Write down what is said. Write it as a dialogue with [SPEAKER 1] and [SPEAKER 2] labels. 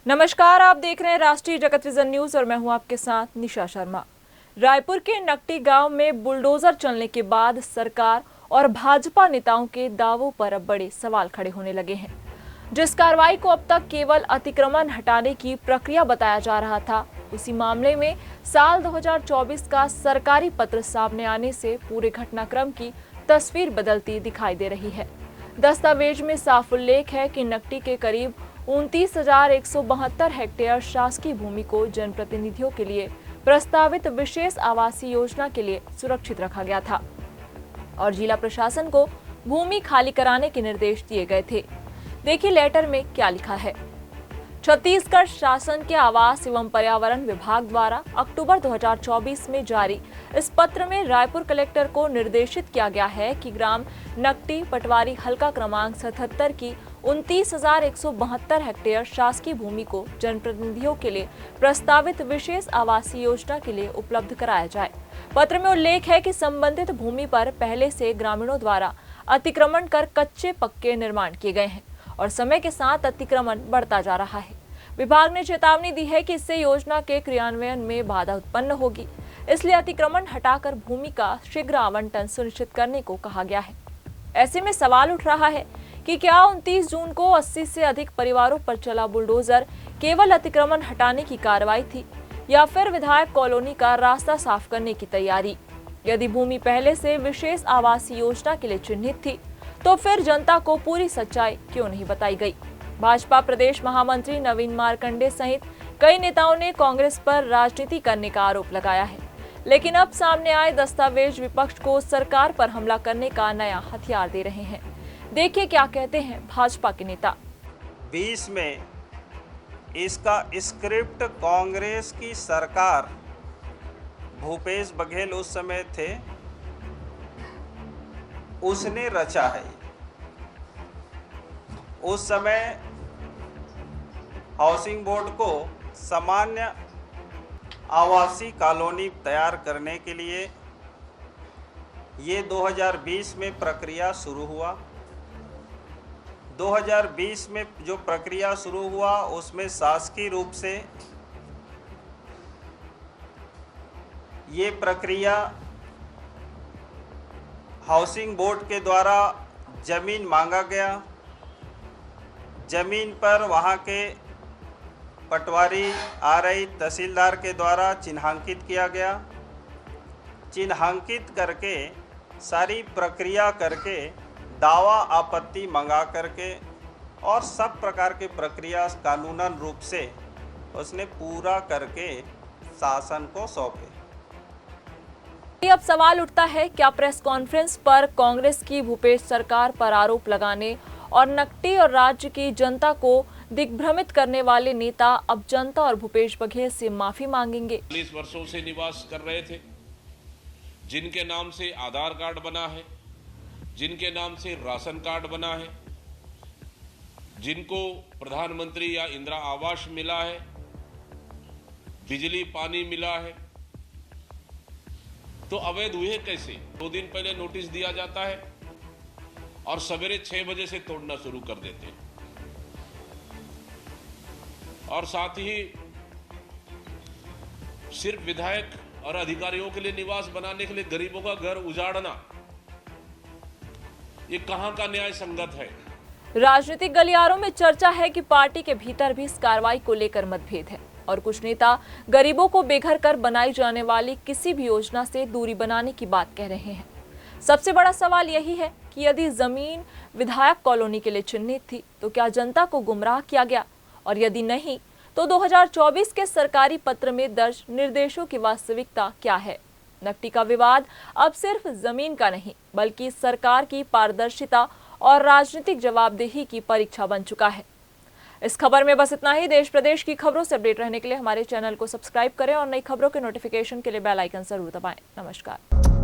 [SPEAKER 1] नमस्कार, आप देख रहे हैं राष्ट्रीय जगत विजन न्यूज और मैं हूं आपके साथ निशा शर्मा। रायपुर के नकटी गांव में बुलडोजर चलने के बाद सरकार और भाजपा नेताओं के दावों पर अब बड़े सवाल खड़े होने लगे हैं। जिस कार्रवाई को अब तक केवल अतिक्रमण हटाने की प्रक्रिया बताया जा रहा था, उसी मामले में साल 2024 का सरकारी पत्र सामने आने से पूरे घटनाक्रम की तस्वीर बदलती दिखाई दे रही है। दस्तावेज में साफ उल्लेख है कि नकटी के करीब 29,172 हेक्टेयर शासकीय भूमि को जनप्रतिनिधियों के लिए प्रस्तावित विशेष आवासीय योजना के लिए सुरक्षित रखा गया था और जिला प्रशासन को भूमि खाली कराने के निर्देश दिए गए थे। देखिए लेटर में क्या लिखा है। छत्तीसगढ़ शासन के आवास एवं पर्यावरण विभाग द्वारा अक्टूबर 2024 में जारी इस पत्र में रायपुर कलेक्टर को निर्देशित किया गया है कि ग्राम नकटी पटवारी हल्का क्रमांक 77 की 29,172 हेक्टेयर शासकीय भूमि को जनप्रतिनिधियों के लिए प्रस्तावित विशेष आवासीय योजना के लिए उपलब्ध कराया जाए। पत्र में उल्लेख है कि संबंधित भूमि पर पहले से ग्रामीणों द्वारा अतिक्रमण कर कच्चे पक्के निर्माण किए गए हैं और समय के साथ अतिक्रमण बढ़ता जा रहा है। विभाग ने चेतावनी दी है कि इससे योजना के क्रियान्वयन में बाधा उत्पन्न होगी, इसलिए अतिक्रमण हटाकर भूमि का शीघ्र आवंटन सुनिश्चित करने को कहा गया है। ऐसे में सवाल उठ रहा है कि क्या 29 जून को 80 से अधिक परिवारों पर चला बुलडोजर केवल अतिक्रमण हटाने की कार्रवाई थी या फिर विधायक कॉलोनी का रास्ता साफ करने की तैयारी। यदि भूमि पहले से विशेष आवासीय योजना के लिए चिन्हित थी तो फिर जनता को पूरी सच्चाई क्यों नहीं बताई गई। भाजपा प्रदेश महामंत्री नवीन मार्कंडे सहित कई नेताओं ने कांग्रेस पर राजनीति करने का आरोप लगाया है, लेकिन अब सामने आए दस्तावेज विपक्ष को सरकार पर हमला करने का नया हथियार दे रहे हैं। देखिए क्या कहते हैं भाजपा के नेता।
[SPEAKER 2] 20 में इसका स्क्रिप्ट कांग्रेस की सरकार, भूपेश बघेल उस समय थे, उसने रचा है। उस समय हाउसिंग बोर्ड को सामान्य आवासीय कॉलोनी तैयार करने के लिए ये 2020 में प्रक्रिया शुरू हुआ। 2020 में जो प्रक्रिया शुरू हुआ उसमें शासकीय रूप से ये प्रक्रिया हाउसिंग बोर्ड के द्वारा ज़मीन मांगा गया। ज़मीन पर वहाँ के पटवारी आरआई तहसीलदार के द्वारा चिन्हांकित किया गया। चिन्हांकित करके सारी प्रक्रिया करके दावा आपत्ति मंगा करके और सब प्रकार की प्रक्रिया कानूनन रूप से उसने पूरा करके शासन को सौंपे।
[SPEAKER 1] अब सवाल उठता है, क्या प्रेस कॉन्फ्रेंस पर कांग्रेस की भूपेश सरकार पर आरोप लगाने और नकटी और राज्य की जनता को दिग्भ्रमित करने वाले नेता अब जनता और भूपेश बघेल से माफी मांगेंगे?
[SPEAKER 3] 40 वर्षों से निवास कर रहे थे, जिनके नाम से आधार कार्ड बना है, जिनके नाम से राशन कार्ड बना है, जिनको प्रधानमंत्री या इंदिरा आवास मिला है, बिजली पानी मिला है, तो अवैध हुए कैसे? 2 दिन पहले नोटिस दिया जाता है और सवेरे 6 बजे से तोड़ना शुरू कर देते हैं और साथ ही सिर्फ विधायक और अधिकारियों के लिए निवास बनाने के लिए गरीबों का घर उजाड़ना, ये कहां का न्याय संगत है?
[SPEAKER 1] राजनीतिक गलियारों में चर्चा है कि पार्टी के भीतर भी इस कार्रवाई को लेकर मतभेद है और कुछ नेता गरीबों को बेघर कर बनाई जाने वाली किसी भी योजना से दूरी बनाने की बात कह रहे हैं। सबसे बड़ा सवाल यही है कि यदि जमीन विधायक कॉलोनी के लिए चिन्हित थी तो क्या जनता को गुमराह किया गया, और यदि नहीं तो 2024 के सरकारी पत्र में दर्ज निर्देशों की वास्तविकता क्या है? नकटी का विवाद अब सिर्फ जमीन का नहीं बल्कि सरकार की पारदर्शिता और राजनीतिक जवाबदेही की परीक्षा बन चुका है। इस खबर में बस इतना ही। देश प्रदेश की खबरों से अपडेट रहने के लिए हमारे चैनल को सब्सक्राइब करें और नई खबरों के नोटिफिकेशन के लिए बेल आइकन जरूर दबाएं। नमस्कार।